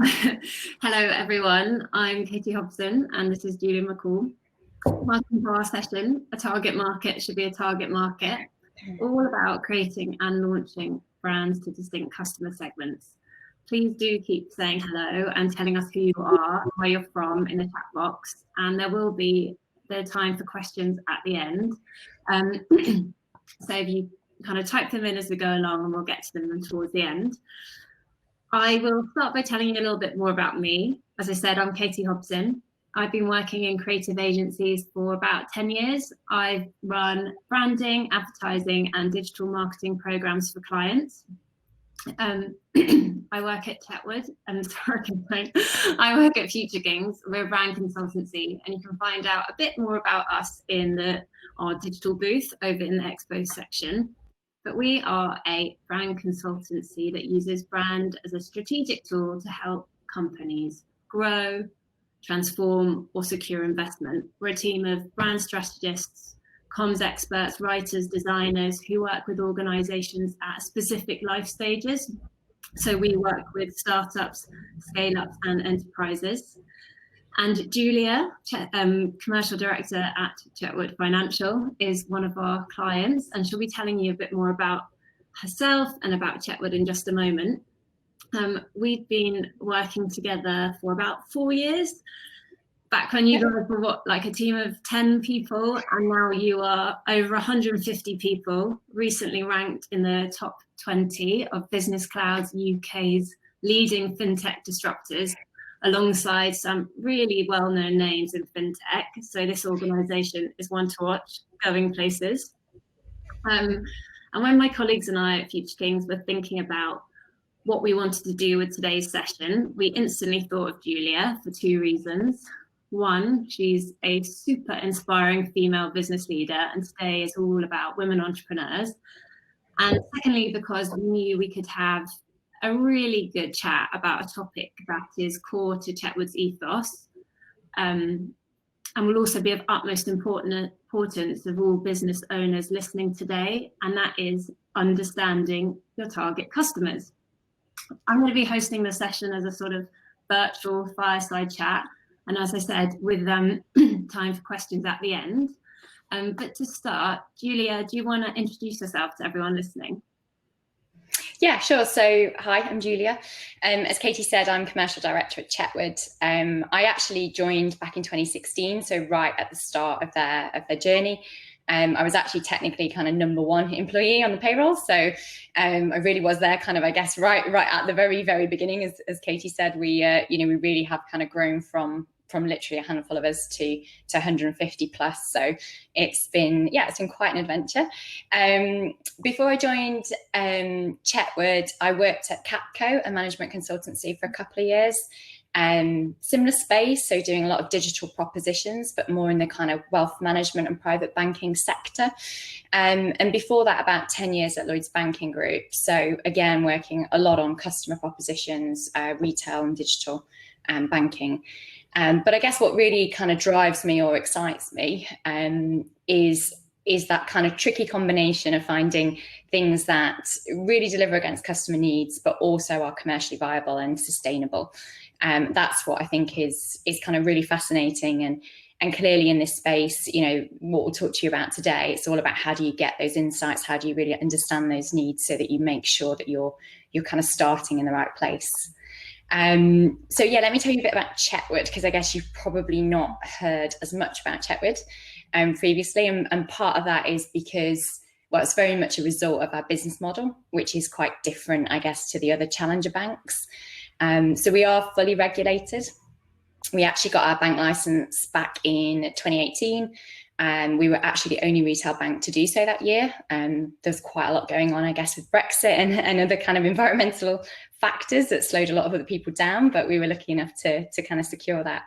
Hello everyone, I'm Katie Hobson and this is Julia McColl. Welcome to our session, A Target Market Should Be a Target Market, all about creating and launching brands to distinct customer segments. Please do keep saying hello and telling us who you are, where you're from in the chat box, and there will be the time for questions at the end. So if you kind of type them in as we go along and we'll get to them towards the end. I will start by telling you a little bit more about me. As I said, I'm Katie Hobson. I've been working in creative agencies for about 10 years. I've run branding, advertising, and digital marketing programs for clients. I work at Chetwood, I work at Future Kings. We're a brand consultancy, and you can find out a bit more about us in our digital booth over in the expo section. But we are a brand consultancy that uses brand as a strategic tool to help companies grow, transform, or secure investment. We're a team of brand strategists, comms experts, writers, designers who work with organizations at specific life stages. So we work with startups, scale-ups, and enterprises. And Julia, Commercial Director at Chetwood Financial, is one of our clients, and she'll be telling you a bit more about herself and about Chetwood in just a moment. We've been working together for about 4 years, back when you guys were like a team of 10 people, and now you are over 150 people, recently ranked in the top 20 of Business Cloud's UK's leading fintech disruptors, alongside some really well-known names in fintech. So this organisation is one to watch, going places. And when my colleagues and I at Future Kings were thinking about what we wanted to do with today's session, we instantly thought of Julia for 2 reasons. One, she's a super inspiring female business leader, and today is all about women entrepreneurs. And secondly, because we knew we could have a really good chat about a topic that is core to Chetwood's ethos, and will also be of utmost importance of all business owners listening today, and that is understanding your target customers. I'm going to be hosting the session as a sort of virtual fireside chat, and as I said, with time for questions at the end. But to start, Julia, do you want to introduce yourself to everyone listening? Yeah, sure. So, hi, I'm Julia. As Katie said, I'm Commercial Director at Chetwood. I actually joined back in 2016, so right at the start of their journey. I was actually technically kind of #1 employee on the payroll, so I really was there, kind of, I guess, right at the very beginning. As Katie said, we we really have kind of grown from literally a handful of us to 150 plus. So it's been quite an adventure. Before I joined Chetwood, I worked at Capco, a management consultancy, for a couple of years. Similar space, so doing a lot of digital propositions, but more in the kind of wealth management and private banking sector. And before that, about 10 years at Lloyds Banking Group. So again, working a lot on customer propositions, retail and digital banking. But I guess what really kind of drives me or excites me is that kind of tricky combination of finding things that really deliver against customer needs, but also are commercially viable and sustainable. That's what I think is kind of really fascinating. And clearly in this space, what we'll talk to you about today, it's all about how do you get those insights? How do you really understand those needs so that you make sure that you're kind of starting in the right place? So yeah, let me tell you a bit about Chetwood, because I guess you've probably not heard as much about Chetwood previously. And part of that is because, well, it's very much a result of our business model, which is quite different, I guess, to the other challenger banks. So we are fully regulated. We actually got our bank license back in 2018. And we were actually the only retail bank to do so that year. There's quite a lot going on, I guess, with Brexit and other kind of environmental factors that slowed a lot of other people down, but we were lucky enough to kind of secure that.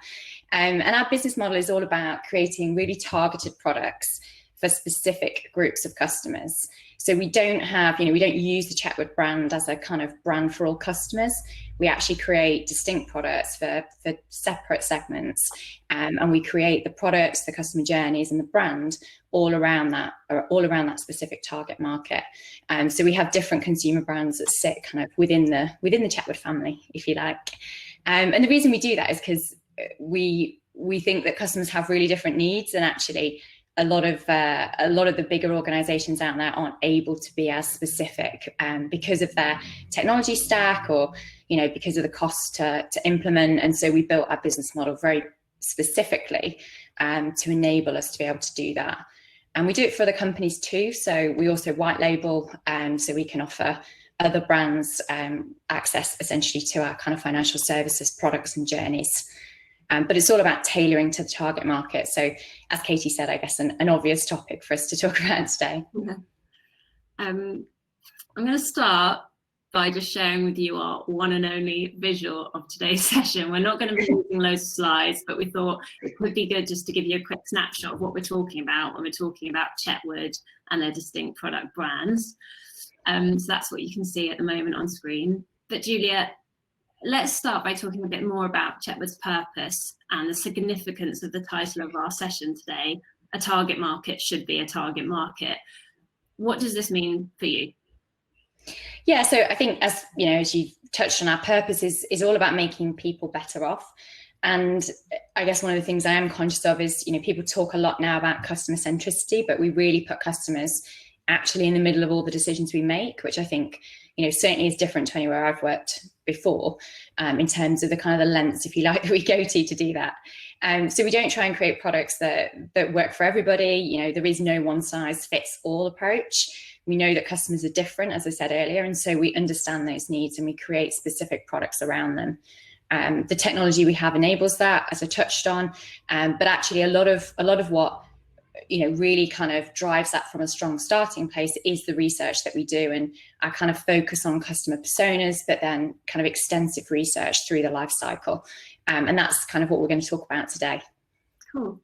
And our business model is all about creating really targeted products for specific groups of customers. So we don't have, we don't use the Chetwood brand as a kind of brand for all customers. We actually create distinct products for separate segments, and we create the products, the customer journeys, and the brand all around that specific target market. So we have different consumer brands that sit kind of within the Chetwood family, if you like. And the reason we do that is because we think that customers have really different needs, and actually a lot of the bigger organizations out there aren't able to be as specific because of their technology stack, or because of the cost to implement. And so we built our business model very specifically to enable us to be able to do that. And we do it for other companies too. So we also white label, so we can offer other brands access essentially to our kind of financial services products and journeys. But it's all about tailoring to the target market. So as Katie said, I guess an obvious topic for us to talk about today. Yeah. I'm going to start by just sharing with you our one and only visual of today's session. We're not going to be using loads of slides, but we thought it would be good just to give you a quick snapshot of what we're talking about when we're talking about Chetwood and their distinct product brands. So that's what you can see at the moment on screen. But Julia, let's start by talking a bit more about Chetwood's purpose and the significance of the title of our session today. A target market should be a target market. What does this mean for you? Yeah, so I think as you touched on, our purpose is all about making people better off. And I guess one of the things I am conscious of is, people talk a lot now about customer centricity, but we really put customers actually in the middle of all the decisions we make, which I think, certainly is different to anywhere I've worked before, in terms of the kind of the lens, if you like, that we go to do that. So we don't try and create products that work for everybody. There is no one size fits all approach. We know that customers are different, as I said earlier, and so we understand those needs and we create specific products around them. The technology we have enables that, as I touched on, but actually a lot of what really kind of drives that from a strong starting place is the research that we do, and our kind of focus on customer personas, but then kind of extensive research through the life cycle. And that's kind of what we're going to talk about today. Cool.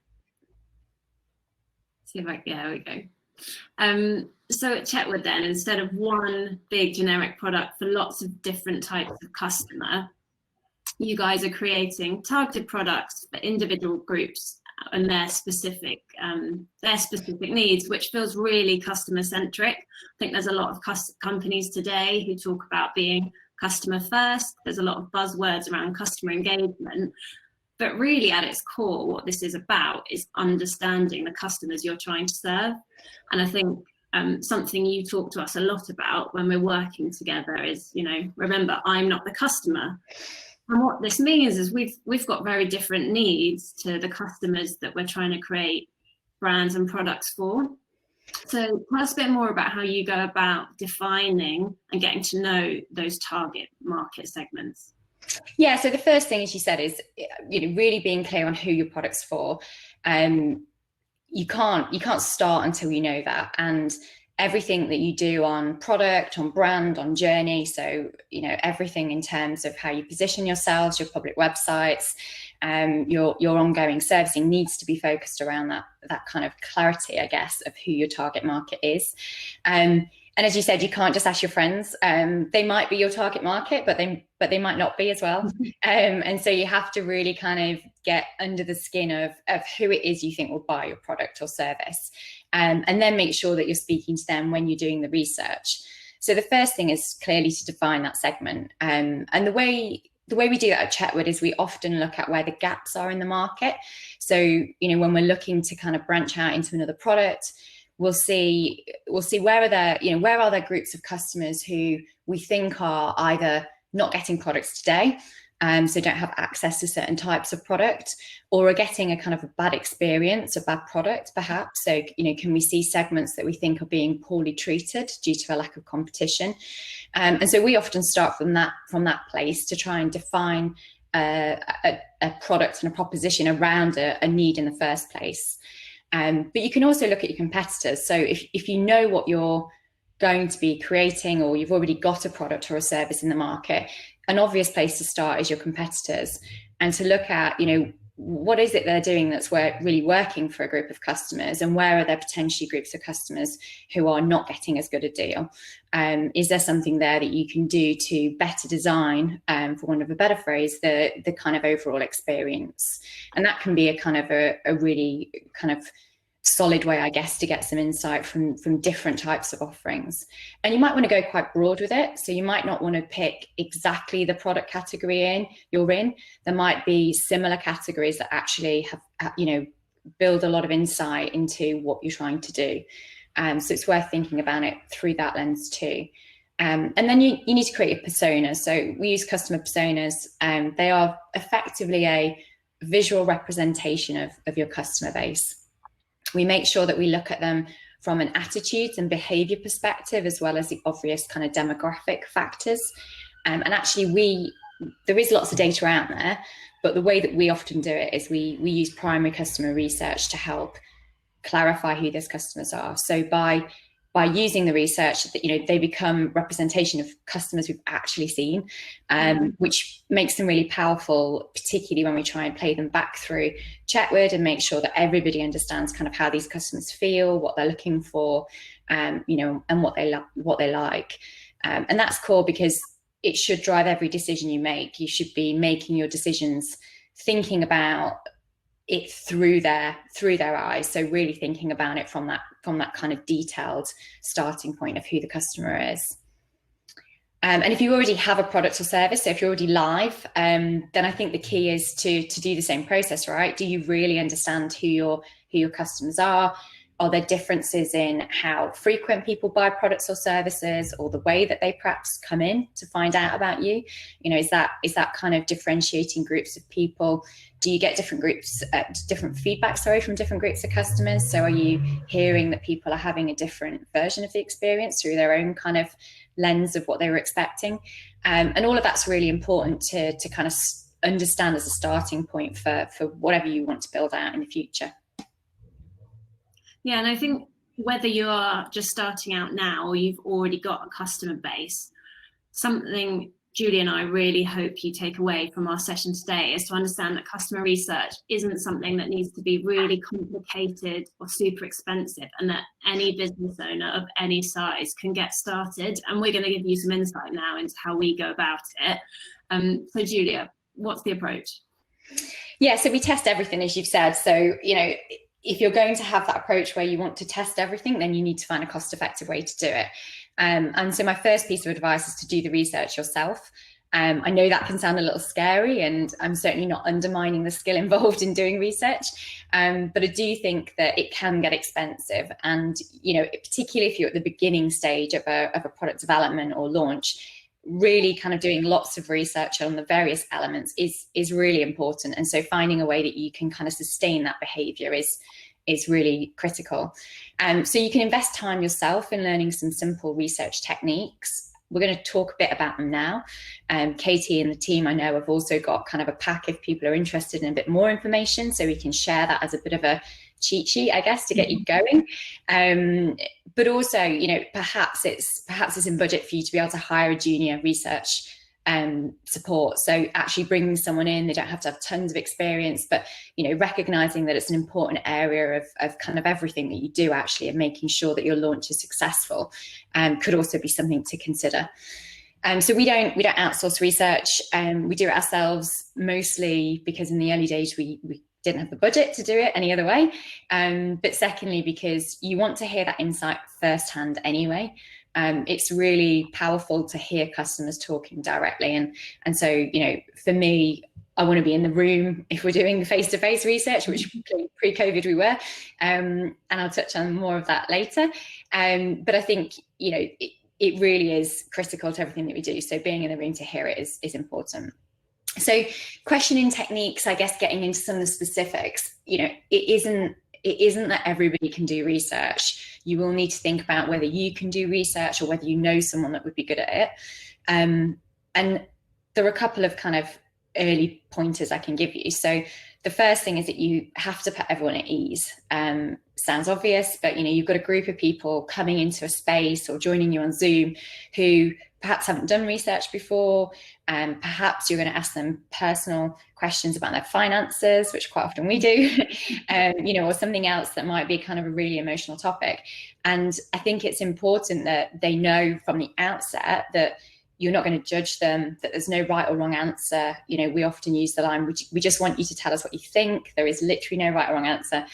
See if there we go. So at Chetwood then, instead of one big generic product for lots of different types of customer, you guys are creating targeted products for individual groups and their specific needs, which feels really customer centric. I think there's a lot of companies today who talk about being customer first. There's a lot of buzzwords around customer engagement, but really at its core, what this is about is understanding the customers you're trying to serve. And I think something you talk to us a lot about when we're working together is, remember, I'm not the customer. And what this means is we've got very different needs to the customers that we're trying to create brands and products for. So tell us a bit more about how you go about defining and getting to know those target market segments. Yeah, so the first thing, as you said, is really being clear on who your product's for. You can't start until you know that, and everything that you do on product, on brand, on journey, so everything in terms of how you position yourselves, your public websites, your ongoing servicing needs to be focused around that kind of clarity, I guess, of who your target market is. And as you said, you can't just ask your friends. They might be your target market, but they might not be as well. And so you have to really kind of get under the skin of who it is you think will buy your product or service, and then make sure that you're speaking to them when you're doing the research. So the first thing is clearly to define that segment. And the way we do that at Chetwood is we often look at where the gaps are in the market. So when we're looking to kind of branch out into another product, we'll see where are there groups of customers who we think are either not getting products today, so don't have access to certain types of product, or are getting a kind of a bad experience, a bad product perhaps. So can we see segments that we think are being poorly treated due to a lack of competition? And so we often start from that place to try and define a product and a proposition around a need in the first place. But you can also look at your competitors. So if you know what you're going to be creating, or you've already got a product or a service in the market, an obvious place to start is your competitors, and to look at, what is it they're doing that's really working for a group of customers, and where are there potentially groups of customers who are not getting as good a deal? Is there something there that you can do to better design, for want of a better phrase, the kind of overall experience? And that can be a kind of a really kind of solid way, I guess, to get some insight from different types of offerings. And you might want to go quite broad with it. So you might not want to pick exactly the product category you're in. There might be similar categories that actually have, build a lot of insight into what you're trying to do. So it's worth thinking about it through that lens too. And then you need to create a persona. So we use customer personas. They are effectively a visual representation of your customer base. We make sure that we look at them from an attitudes and behavior perspective, as well as the obvious kind of demographic factors. And actually there is lots of data out there, but the way that we often do it is we use primary customer research to help clarify who those customers are. So by using the research, that they become representation of customers we've actually seen, which makes them really powerful, particularly when we try and play them back through Chetwood and make sure that everybody understands kind of how these customers feel, what they're looking for, and what they like. And that's core because it should drive every decision you make. You should be making your decisions thinking about it through their eyes. So really thinking about it from that kind of detailed starting point of who the customer is. And if you already have a product or service, so if you're already live, then I think the key is to do the same process, right? Do you really understand who your customers are? Are there differences in how frequent people buy products or services, or the way that they perhaps come in to find out about you? Is that kind of differentiating groups of people? Do you get different feedback, from different groups of customers? So are you hearing that people are having a different version of the experience through their own kind of lens of what they were expecting? And all of that's really important to kind of understand as a starting point for whatever you want to build out in the future. Yeah, and I think whether you are just starting out now or you've already got a customer base, something Julie and I really hope you take away from our session today is to understand that customer research isn't something that needs to be really complicated or super expensive, and that any business owner of any size can get started. And we're going to give you some insight now into how we go about it. So Julia, what's the approach? Yeah, so we test everything, as you've said. So, if you're going to have that approach where you want to test everything, then you need to find a cost-effective way to do it. And so my first piece of advice is to do the research yourself. I know that can sound a little scary, and I'm certainly not undermining the skill involved in doing research, but I do think that it can get expensive. And, particularly if you're at the beginning stage of a product development or launch, really kind of doing lots of research on the various elements is really important. And so finding a way that you can kind of sustain that behavior is really critical. So you can invest time yourself in learning some simple research techniques. We're going to talk a bit about them now. Katie and the team, I know, have also got kind of a pack if people are interested in a bit more information, so we can share that as a bit of a cheat sheet, I guess, to get you going. But also, perhaps it's in budget for you to be able to hire a junior research support. So actually bringing someone in, they don't have to have tons of experience, but recognizing that it's an important area of kind of everything that you do actually, and making sure that your launch is successful could also be something to consider. So we don't outsource research. We do it ourselves, mostly because in the early days we didn't have the budget to do it any other way. But secondly, because you want to hear that insight firsthand anyway. It's really powerful to hear customers talking directly. And so, for me, I want to be in the room if we're doing face-to-face research, which pre-COVID we were. And I'll touch on more of that later. But I think, it really is critical to everything that we do. So being in the room to hear it is important. So questioning techniques, I guess, getting into some of the specifics, it isn't that everybody can do research. You will need to think about whether you can do research or whether you know someone that would be good at it. And there are a couple of kind of early pointers I can give you. So the first thing is that you have to put everyone at ease. Sounds obvious, but you've got a group of people coming into a space or joining you on Zoom who perhaps haven't done research before. Perhaps you're going to ask them personal questions about their finances, which quite often we do, or something else that might be kind of a really emotional topic. And I think it's important that they know from the outset that you're not going to judge them, that there's no right or wrong answer. You know, we often use the line, we just want you to tell us what you think. There is literally no right or wrong answer.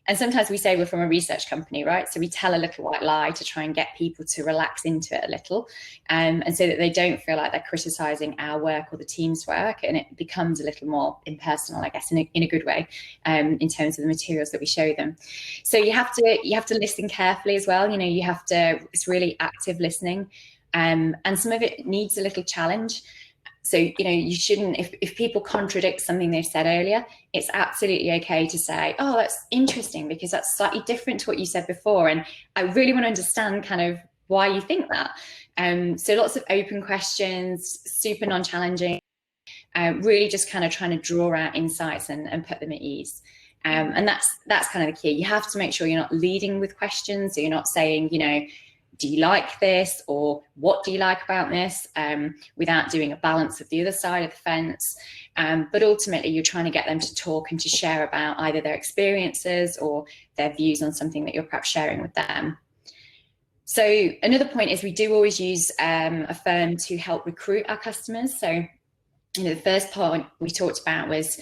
And sometimes we say we're from a research company, right? So we tell a little white lie to try and get people to relax into it a little, and so that they don't feel like they're criticizing our work or the team's work, and it becomes a little more impersonal, I guess, in a good way, in terms of the materials that we show them. So you have to listen carefully as well. You know, it's really active listening, and some of it needs a little challenge. So, you know, you shouldn't, if people contradict something they've said earlier, it's absolutely okay to say, oh, that's interesting because that's slightly different to what you said before. And I really want to understand kind of why you think that. So lots of open questions, super non-challenging, really just kind of trying to draw out insights and put them at ease. And that's kind of the key. You have to make sure you're not leading with questions. So you're not saying, you know, do you like this, or what do you like about this, without doing a balance of the other side of the fence. But ultimately, you're trying to get them to talk and to share about either their experiences or their views on something that you're perhaps sharing with them. So another point is we do always use a firm to help recruit our customers. So, you know, the first point we talked about was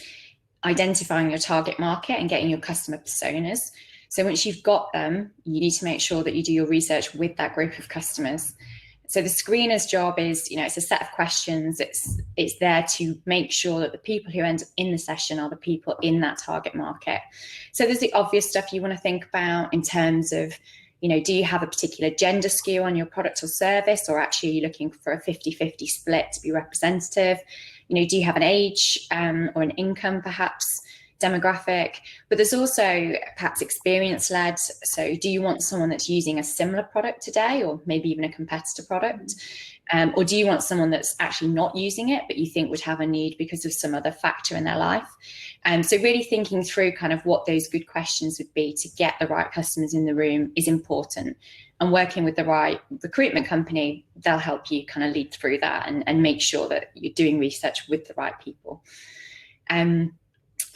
identifying your target market and getting your customer personas. So once you've got them, you need to make sure that you do your research with that group of customers. So the screener's job is, you know, it's a set of questions. It's there to make sure that the people who end up in the session are the people in that target market. So there's the obvious stuff you want to think about in terms of, you know, do you have a particular gender skew on your product or service, or actually are you looking for a 50-50 split to be representative? You know, do you have an age or an income perhaps? Demographic, but there's also perhaps experience led. So do you want someone that's using a similar product today, or maybe even a competitor product? Or do you want someone that's actually not using it, but you think would have a need because of some other factor in their life? So really thinking through kind of what those good questions would be to get the right customers in the room is important. And working with the right recruitment company, they'll help you kind of lead through that and make sure that you're doing research with the right people.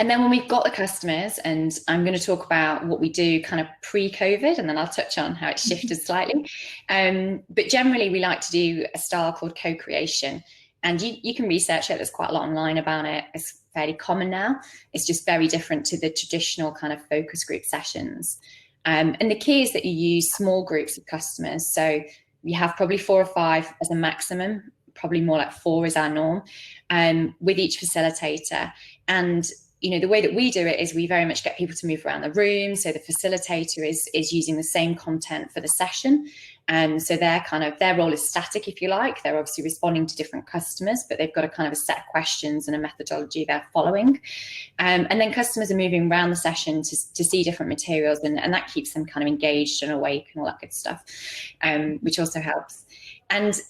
And then when we've got the customers, and I'm going to talk about what we do kind of pre-COVID, and then I'll touch on how it's shifted slightly. But generally, we like to do a style called co-creation. And you can research it. There's quite a lot online about it. It's fairly common now. It's just very different to the traditional kind of focus group sessions. And the key is that you use small groups of customers. So you have probably 4 or 5 as a maximum, probably more like 4 is our norm, with each facilitator. And you know, the way that we do it is we very much get people to move around the room. So the facilitator is using the same content for the session. And so their role is static, if you like. They're obviously responding to different customers, but they've got a kind of a set of questions and a methodology they're following. And then customers are moving around the session to see different materials, and that keeps them kind of engaged and awake and all that good stuff, which also helps. And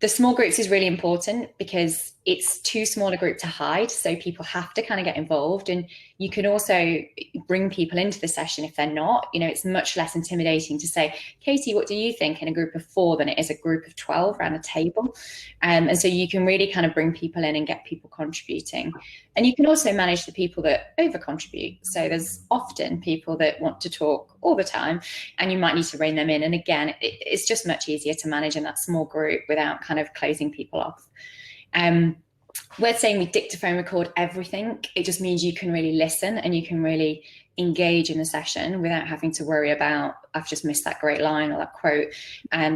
the small groups is really important because it's too small a group to hide. So people have to kind of get involved, and you can also bring people into the session if they're not. You know, it's much less intimidating to say, Katie, what do you think, in a group of 4 than it is a group of 12 around a table. And so you can really kind of bring people in and get people contributing. And you can also manage the people that over contribute. So there's often people that want to talk all the time, and you might need to rein them in. And again, it's just much easier to manage in that small group without kind of closing people off. We're saying we dictaphone record everything. It just means you can really listen and you can really engage in the session without having to worry about, I've just missed that great line or that quote.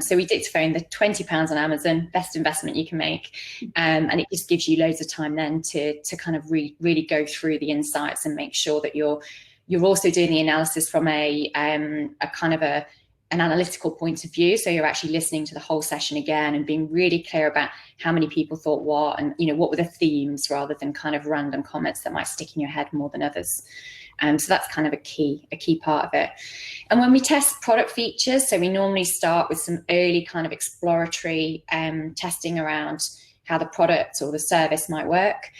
So we dictaphone. The £20 on Amazon, best investment you can make. And it just gives you loads of time then to kind of really go through the insights and make sure that you're also doing the analysis from a kind of an analytical point of view. So you're actually listening to the whole session again and being really clear about how many people thought what, and you know, what were the themes, rather than kind of random comments that might stick in your head more than others. So that's kind of a key part of it. And when we test product features, so we normally start with some early kind of exploratory testing around how the product or the service might work.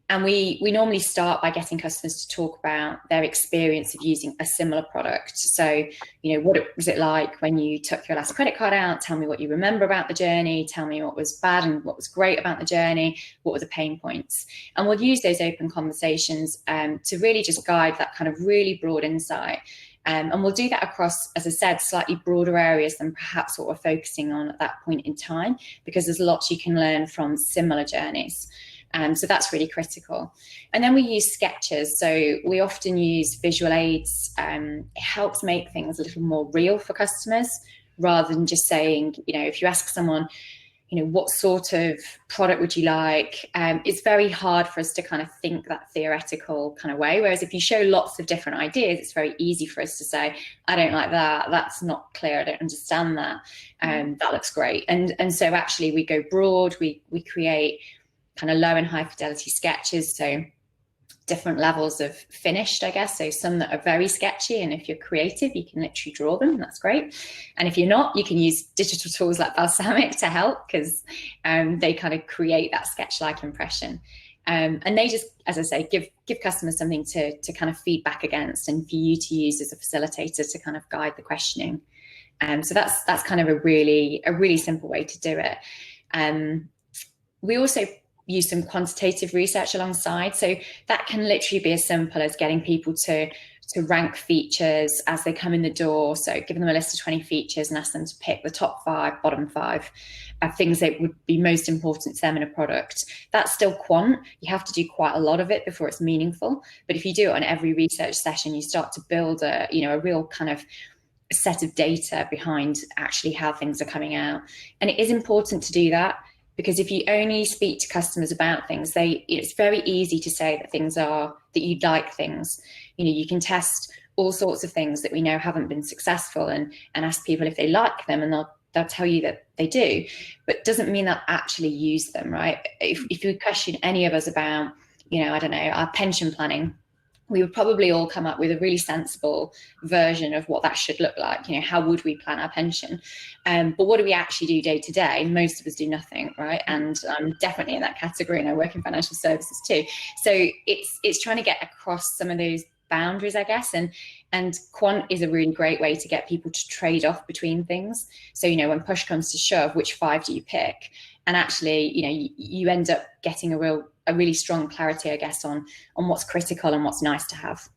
And we normally start by getting customers to talk about their experience of using a similar product. So, you know, what was it like when you took your last credit card out? Tell me what you remember about the journey. Tell me what was bad and what was great about the journey. What were the pain points? And we'll use those open conversations to really just guide that kind of really broad insight. And we'll do that across, as I said, slightly broader areas than perhaps what we're focusing on at that point in time, because there's lots you can learn from similar journeys. So that's really critical. And then we use sketches. So we often use visual aids. It helps make things a little more real for customers, rather than just saying, if you ask someone, what sort of product would you like? It's very hard for us to kind of think that theoretical kind of way. Whereas if you show lots of different ideas, it's very easy for us to say, I don't like that. That's not clear. I don't understand that. That looks great. And so actually we go broad. We create kind of low and high fidelity sketches. So different levels of finished, I guess. So some that are very sketchy, and if you're creative, you can literally draw them. That's great. And if you're not, you can use digital tools like Balsamic to help, because they kind of create that sketch-like impression. And they just, as I say, give customers something to kind of feedback against, and for you to use as a facilitator to kind of guide the questioning. So that's kind of a really simple way to do it. We also use some quantitative research alongside. So that can literally be as simple as getting people to rank features as they come in the door. So giving them a list of 20 features and ask them to pick the top 5, bottom 5 things that would be most important to them in a product. That's still quant. You have to do quite a lot of it before it's meaningful. But if you do it on every research session, you start to build a real kind of set of data behind actually how things are coming out. And it is important to do that, because if you only speak to customers about things, it's very easy to say that things are, that you like things. You can test all sorts of things that we know haven't been successful and ask people if they like them, and they'll tell you that they do, but doesn't mean they'll actually use them, right? If you question any of us about, I don't know, our pension planning, we would probably all come up with a really sensible version of what that should look like. How would we plan our pension? But what do we actually do day to day? Most of us do nothing, right? And I'm definitely in that category, and I work in financial services too. So it's trying to get across some of those boundaries, I guess. And quant is a really great way to get people to trade off between things. So, when push comes to shove, which 5 do you pick? And actually, you end up getting a really strong clarity, I guess, on what's critical and what's nice to have.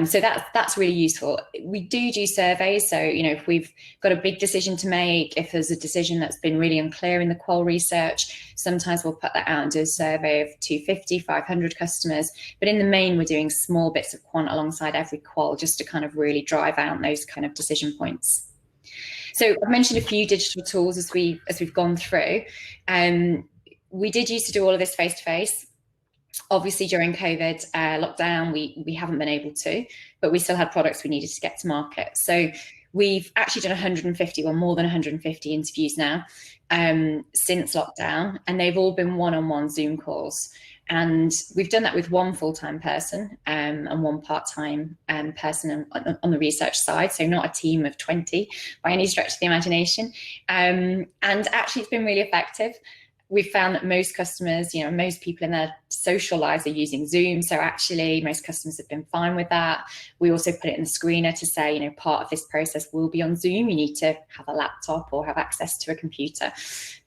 So that's really useful. We do surveys. So, if we've got a big decision to make, if there's a decision that's been really unclear in the qual research, sometimes we'll put that out and do a survey of 250, 500 customers. But in the main, we're doing small bits of quant alongside every qual, just to kind of really drive out those kind of decision points. So I've mentioned a few digital tools as we've gone through. We did used to do all of this face-to-face. Obviously, during COVID lockdown, we haven't been able to, but we still had products we needed to get to market. So we've actually done 150, or more than 150 interviews now since lockdown, and they've all been one-on-one Zoom calls. And we've done that with one full-time person and one part-time person on the research side. So not a team of 20 by any stretch of the imagination. And actually, it's been really effective. We've found that most customers, most people in their social lives are using Zoom. So actually, most customers have been fine with that. We also put it in the screener to say, part of this process will be on Zoom. You need to have a laptop or have access to a computer,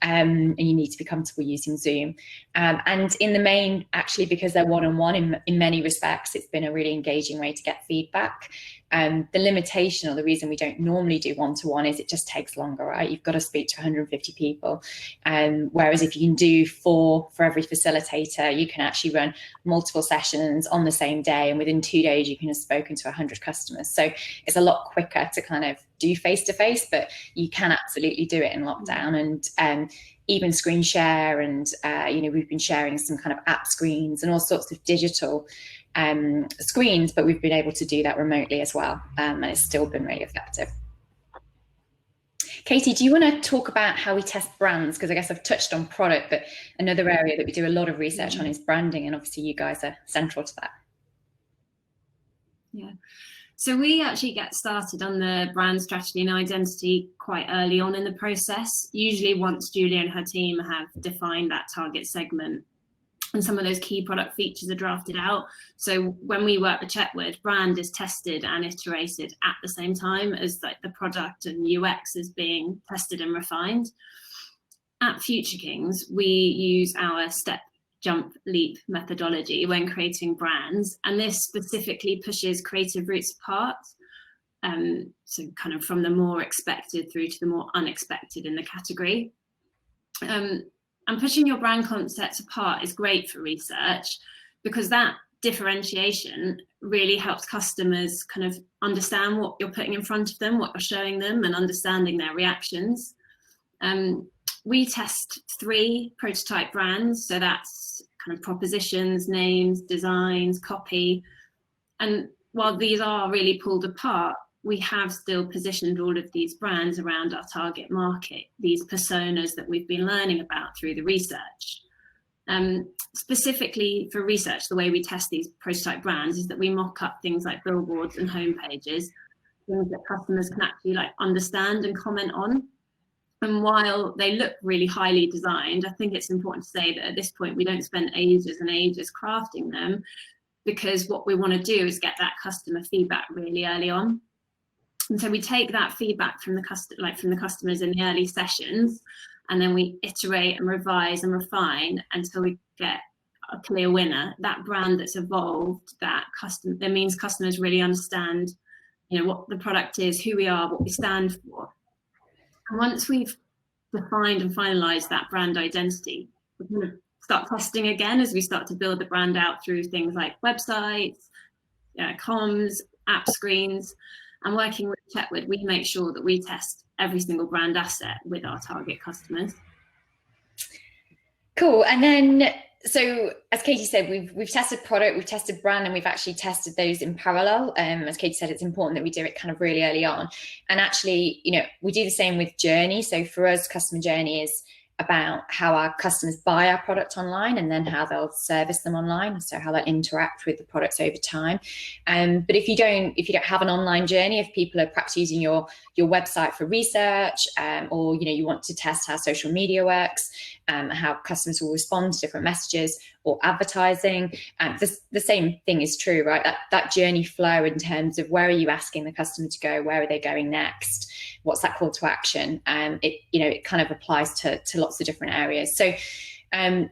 and you need to be comfortable using Zoom. And in the main, actually, because they're one-on-one, in many respects, it's been a really engaging way to get feedback. The limitation, or the reason we don't normally do one-to-one, is it just takes longer, right? You've got to speak to 150 people. Whereas if you can do 4 for every facilitator, you can actually run multiple sessions on the same day. And within 2 days, you can have spoken to 100 customers. So it's a lot quicker to kind of do face-to-face, but you can absolutely do it in lockdown. And even screen share, and we've been sharing some kind of app screens and all sorts of digital screens, but we've been able to do that remotely as well, and it's still been really effective. Katie, do you want to talk about how we test brands? Because I guess I've touched on product, but another area that we do a lot of research on is branding, and obviously you guys are central to that. Yeah. So we actually get started on the brand strategy and identity quite early on in the process, usually once Julia and her team have defined that target segment and some of those key product features are drafted out. So when we work with Chetwood, brand is tested and iterated at the same time as the product and UX is being tested and refined. At Future Kings, we use our step, jump, leap methodology when creating brands, and this specifically pushes creative routes apart. So kind of from the more expected through to the more unexpected in the category. And pushing your brand concepts apart is great for research, because that differentiation really helps customers kind of understand what you're putting in front of them, what you're showing them, and understanding their reactions. We test 3 prototype brands, so that's kind of propositions, names, designs, copy. And while these are really pulled apart, we have still positioned all of these brands around our target market, these personas that we've been learning about through the research. Specifically for research, the way we test these prototype brands is that we mock up things like billboards and homepages, things that customers can actually like understand and comment on. And while they look really highly designed, I think it's important to say that at this point we don't spend ages and ages crafting them, because what we want to do is get that customer feedback really early on. And so we take that feedback from the customers in the early sessions, and then we iterate and revise and refine until we get a clear winner, that brand that's evolved, that means customers really understand, you know, what the product is, who we are, what we stand for. And once we've defined and finalized that brand identity, we kind of start testing again as we start to build the brand out through things like websites, comms, app screens. And working with Chetwood, we make sure that we test every single brand asset with our target customers. Cool. And then, so as Katie said, we've tested product, we've tested brand, and we've actually tested those in parallel. As Katie said, it's important that we do it kind of really early on. And actually, you know, we do the same with journey. So for us, customer journey is about how our customers buy our product online, and then how they'll service them online, so how they'll interact with the products over time. But if you don't have an online journey, if people are perhaps using your website for research, or you know, you want to test how social media works, how customers will respond to different messages or advertising, the same thing is true, right? That journey flow in terms of where are you asking the customer to go, where are they going next, what's that call to action? It kind of applies to lots of different areas. So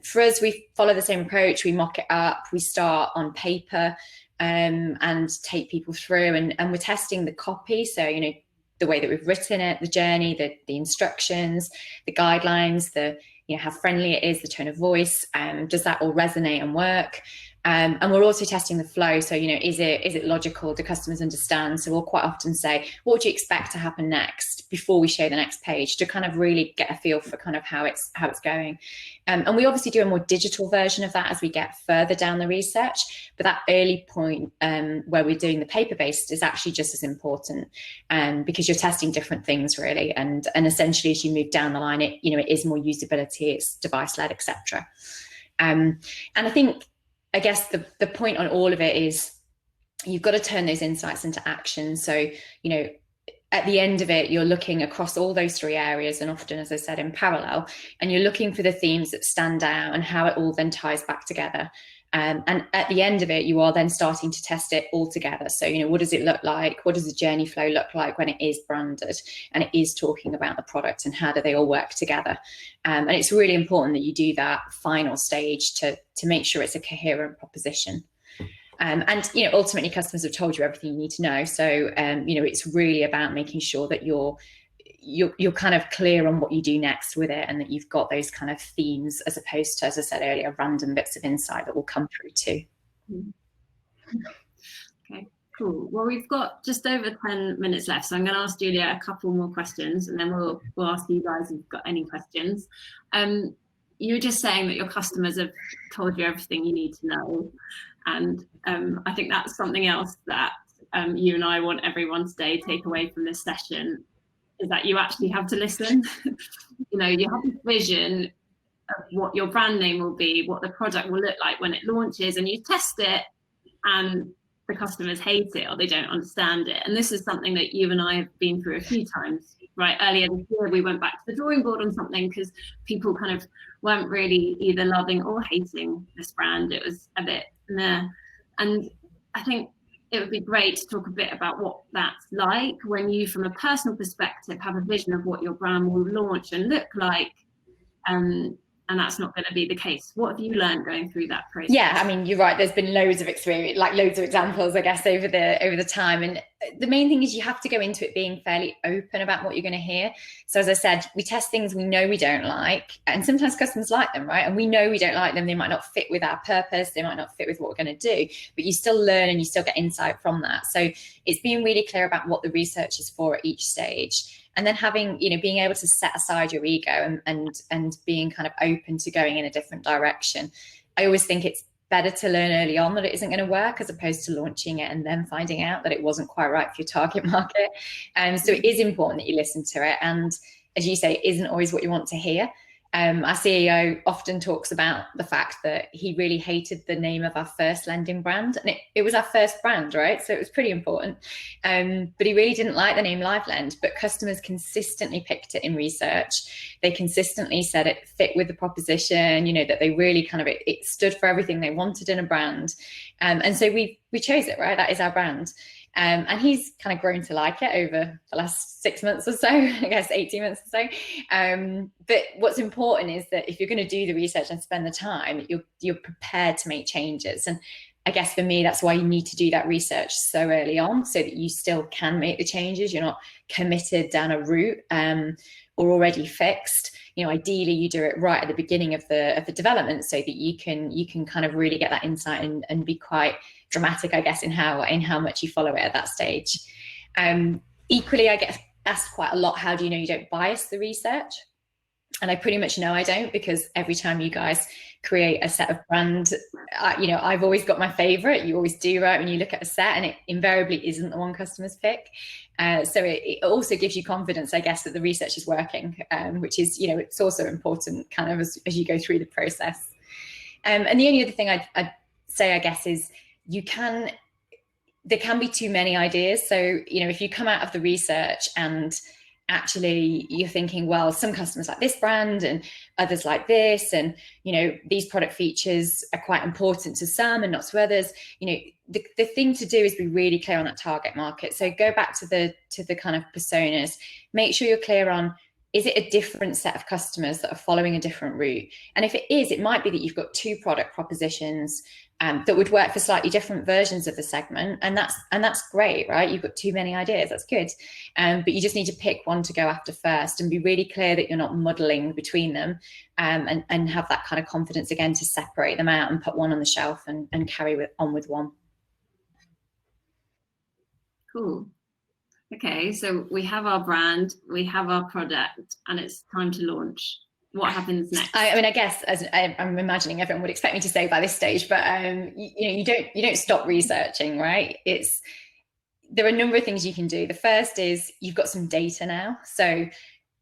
for us, we follow the same approach. We mock it up, we start on paper, and take people through, and we're testing the copy. So, you know, the way that we've written it, the journey, the instructions, the guidelines, how friendly it is, the tone of voice, does that all resonate and work? And we're also testing the flow. So, you know, is it logical? Do customers understand? So we'll quite often say, what would you expect to happen next before we show the next page, to kind of really get a feel for kind of how it's going. And we obviously do a more digital version of that as we get further down the research. But that early point where we're doing the paper-based is actually just as important, because you're testing different things really. And essentially as you move down the line, it is more usability, it's device-led, etc. And I guess the point on all of it is you've got to turn those insights into action. So, you know, at the end of it, you're looking across all those 3 areas, and often, as I said, in parallel, and you're looking for the themes that stand out and how it all then ties back together. And at the end of it, you are then starting to test it all together. So, you know, what does it look like? What does the journey flow look like when it is branded and it is talking about the product, and how do they all work together? And it's really important that you do that final stage to make sure it's a coherent proposition. And, you know, ultimately customers have told you everything you need to know. So, it's really about making sure that you're kind of clear on what you do next with it, and that you've got those kind of themes, as opposed to, as I said earlier, random bits of insight that will come through too. Okay, cool. Well, we've got just over 10 minutes left, so I'm going to ask Julia a couple more questions, and then we'll ask you guys if you've got any questions. You were just saying that your customers have told you everything you need to know, and I think that's something else that you and I want everyone today take away from this session, is that you actually have to listen. You know, you have this vision of what your brand name will be, what the product will look like when it launches, and you test it and the customers hate it or they don't understand it. And this is something that you and I have been through a few times, right? Earlier this year, we went back to the drawing board on something because people kind of weren't really either loving or hating this brand. It was a bit meh. And I think it would be great to talk a bit about what that's like when you, from a personal perspective, have a vision of what your brand will launch and look like. and that's not going to be the case. What have you learned going through that process? Yeah, I mean, you're right. There's been loads of experience, like loads of examples, I guess, over the time. And the main thing is you have to go into it being fairly open about what you're going to hear. So as I said, we test things we know we don't like, and sometimes customers like them, right? And we know we don't like them. They might not fit with our purpose. They might not fit with what we're going to do, but you still learn and you still get insight from that. So it's being really clear about what the research is for at each stage. And then having, being able to set aside your ego and being kind of open to going in a different direction. I always think it's better to learn early on that it isn't going to work as opposed to launching it and then finding out that it wasn't quite right for your target market. So it is important that you listen to it. And as you say, it isn't always what you want to hear. Our CEO often talks about the fact that he really hated the name of our first lending brand, and it was our first brand, right? So it was pretty important. But he really didn't like the name LiveLend, but customers consistently picked it in research. They consistently said it fit with the proposition, that they really kind of, it stood for everything they wanted in a brand. And so we chose it, right? That is our brand. And he's kind of grown to like it over the last 6 months or so, I guess 18 months or so. But what's important is that if you're going to do the research and spend the time, you're prepared to make changes. And I guess for me, that's why you need to do that research so early on so that you still can make the changes. You're not committed down a route or already fixed. Ideally you do it right at the beginning of the development so that you can kind of really get that insight and be quite dramatic, I guess, in how much you follow it at that stage. Equally, I get asked quite a lot, how do you know you don't bias the research? And I pretty much know I don't, because every time you guys create a set of brand, I've always got my favorite. You always do, right? When you look at a set and it invariably isn't the one customers pick. So it also gives you confidence, I guess, that the research is working, which is, it's also important kind of as you go through the process. And the only other thing I'd say, I guess, is there can be too many ideas. So, if you come out of the research and actually you're thinking, well, some customers like this brand and others like this, and these product features are quite important to some and not to others, the thing to do is be really clear on that target market. So go back to the kind of personas, make sure you're clear on, is it a different set of customers that are following a different route? And if it is, it might be that you've got two product propositions that would work for slightly different versions of the segment. And that's great, right? You've got too many ideas, that's good. But you just need to pick one to go after first and be really clear that you're not muddling between them, and have that kind of confidence again to separate them out and put one on the shelf and carry on with one. Cool. Okay, so we have our brand, we have our product, and it's time to launch. What happens next? I mean, I guess, as I'm imagining everyone would expect me to say by this stage, but you don't stop researching, right? There are a number of things you can do. The first is you've got some data now, so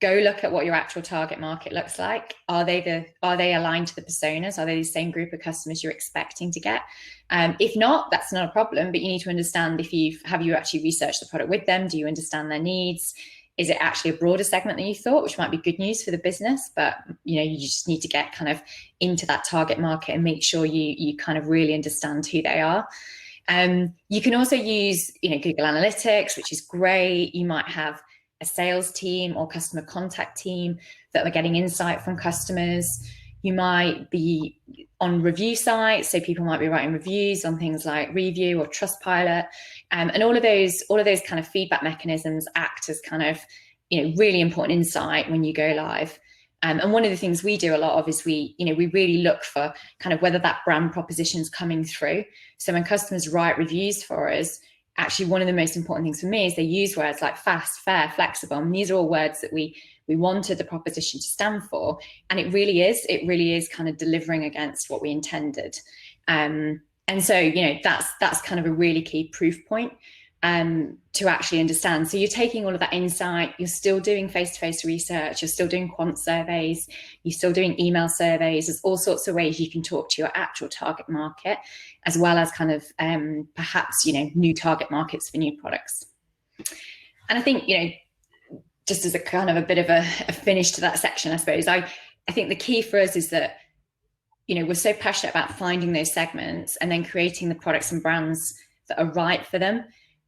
go look at what your actual target market looks like. Are they aligned to the personas? Are they the same group of customers you're expecting to get? If not, that's not a problem, but you need to understand have you actually researched the product with them? Do you understand their needs? Is it actually a broader segment than you thought, which might be good news for the business, but you just need to get kind of into that target market and make sure you kind of really understand who they are. You can also use Google Analytics, which is great. You might have a sales team or customer contact team that are getting insight from customers. You might be on review sites, so people might be writing reviews on things like Review or Trustpilot, and all of those kind of feedback mechanisms act as kind of really important insight when you go live. And one of the things we do a lot of is we really look for kind of whether that brand proposition is coming through. So when customers write reviews for us, actually one of the most important things for me is they use words like fast, fair, flexible. And these are all words that we wanted the proposition to stand for. And it really is kind of delivering against what we intended. And so, that's kind of a really key proof point to actually understand. So you're taking all of that insight, you're still doing face-to-face research, you're still doing quant surveys, you're still doing email surveys. There's all sorts of ways you can talk to your actual target market, as well as kind of perhaps, new target markets for new products. And I think, just as a kind of a bit of a finish to that section, I suppose, I think the key for us is that, we're so passionate about finding those segments and then creating the products and brands that are right for them.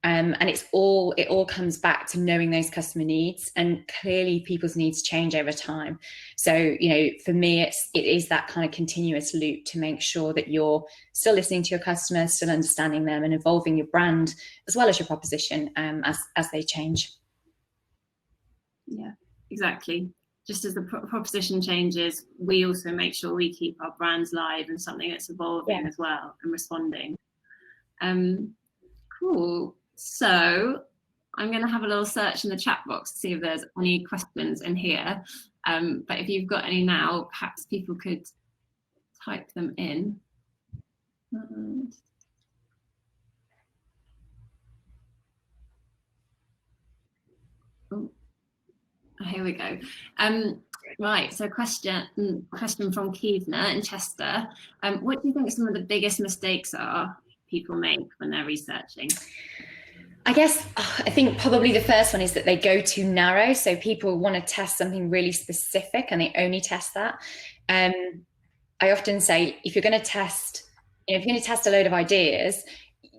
And it all comes back to knowing those customer needs, and clearly people's needs change over time. So, for me, it is that kind of continuous loop to make sure that you're still listening to your customers, still understanding them, and evolving your brand as well as your proposition as they change. Yeah, exactly. Just as the proposition changes, we also make sure we keep our brands live and something that's evolving as well and responding. Cool. So I'm going to have a little search in the chat box to see if there's any questions in here. But if you've got any now, perhaps people could type them in. Oh, here we go. Right, so question from Keithna in Chester. What do you think some of the biggest mistakes are people make when they're researching? I think probably the first one is that they go too narrow. So people want to test something really specific and they only test that. I often say, if you're going to test a load of ideas,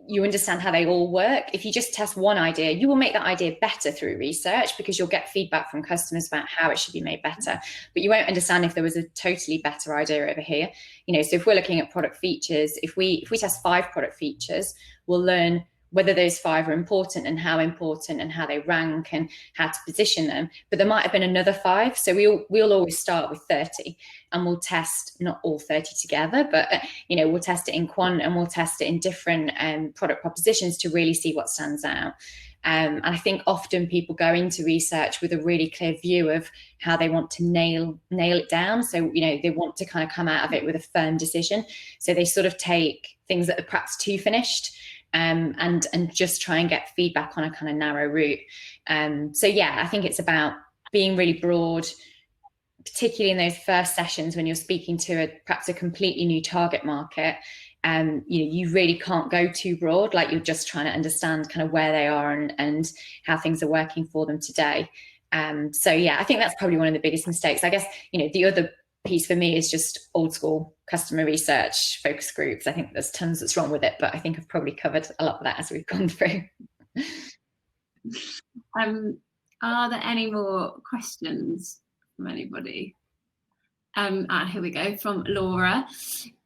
you understand how they all work. If you just test one idea, you will make that idea better through research because you'll get feedback from customers about how it should be made better. But you won't understand if there was a totally better idea over here. So if we're looking at product features, if we test 5 product features, we'll learn whether those 5 are important and how they rank and how to position them. But there might have been another 5. So we'll always start with 30 and we'll test not all 30 together, but we'll test it in quant and we'll test it in different product propositions to really see what stands out. And I think often people go into research with a really clear view of how they want to nail it down. So, they want to kind of come out of it with a firm decision. So they sort of take things that are perhaps too finished and just try and get feedback on a kind of narrow route. So yeah, I think it's about being really broad, particularly in those first sessions when you're speaking to perhaps a completely new target market. You really can't go too broad, like you're just trying to understand kind of where they are and how things are working for them today. So yeah, I think that's probably one of the biggest mistakes. I guess, the other piece for me is just old school customer research focus groups. I think there's tons that's wrong with it, but I think I've probably covered a lot of that as we've gone through. Are there any more questions from anybody? Here we go, from Laura.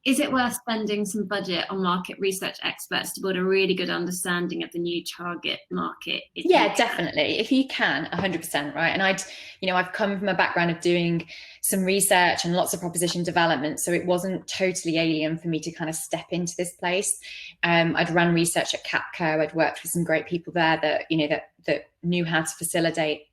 Is it worth spending some budget on market research experts to build a really good understanding of the new target market? Yeah, definitely. If you can, 100%, right? And I've come from a background of doing some research and lots of proposition development, so it wasn't totally alien for me to kind of step into this place. I'd run research at Capco. I'd worked with some great people there that knew how to facilitate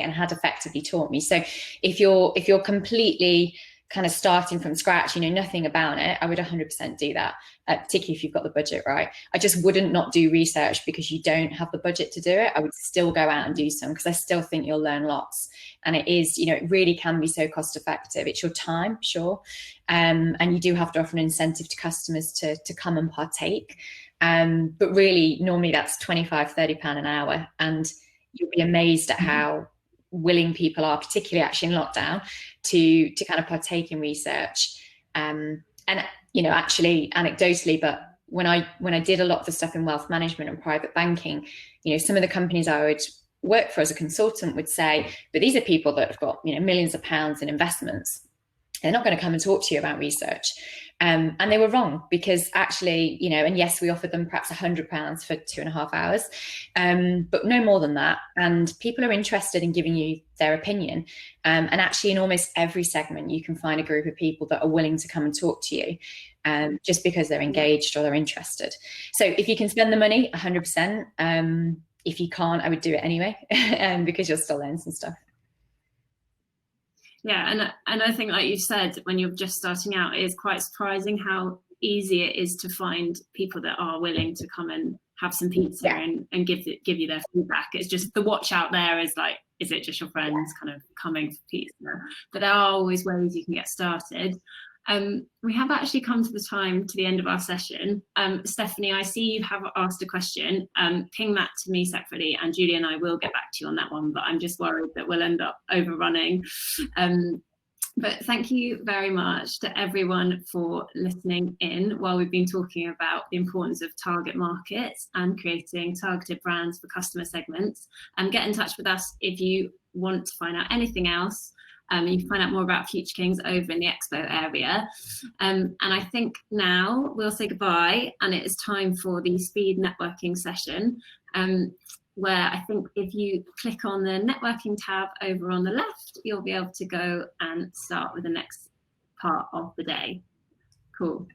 and had effectively taught me. So if you're completely kind of starting from scratch, nothing about it, I would 100% do that, particularly if you've got the budget right. I just wouldn't not do research because you don't have the budget to do it. I would still go out and do some because I still think you'll learn lots. And it is, it really can be so cost effective. It's your time, sure. And you do have to offer an incentive to customers to come and partake. But really, normally that's £25-30 an hour. And you'll be amazed at how willing people are, particularly actually in lockdown, to kind of partake in research. And actually anecdotally, but when I did a lot of the stuff in wealth management and private banking, some of the companies I would work for as a consultant would say, but these are people that have got millions of pounds in investments. They're not going to come and talk to you about research. And they were wrong, because actually, and yes, we offered them perhaps £100 for 2.5 hours, but no more than that. And people are interested in giving you their opinion. And actually, in almost every segment, you can find a group of people that are willing to come and talk to you, just because they're engaged or they're interested. So if you can spend the money, 100%. If you can't, I would do it anyway, because you'll still learn some stuff. Yeah, and I think, like you said, when you're just starting out, it is quite surprising how easy it is to find people that are willing to come and have some pizza and give you their feedback. It's just the watch out there is like, is it just your friends kind of coming for pizza? But there are always ways you can get started. We have actually come to the end of our session. Stephanie, I see you have asked a question. Ping that to me separately, and Julie and I will get back to you on that one, but I'm just worried that we'll end up overrunning. But thank you very much to everyone for listening in while we've been talking about the importance of target markets and creating targeted brands for customer segments. Get in touch with us if you want to find out anything else. You can find out more about Future Kings over in the Expo area. And I think now we'll say goodbye, and it is time for the speed networking session, where I think if you click on the networking tab over on the left, you'll be able to go and start with the next part of the day. Cool.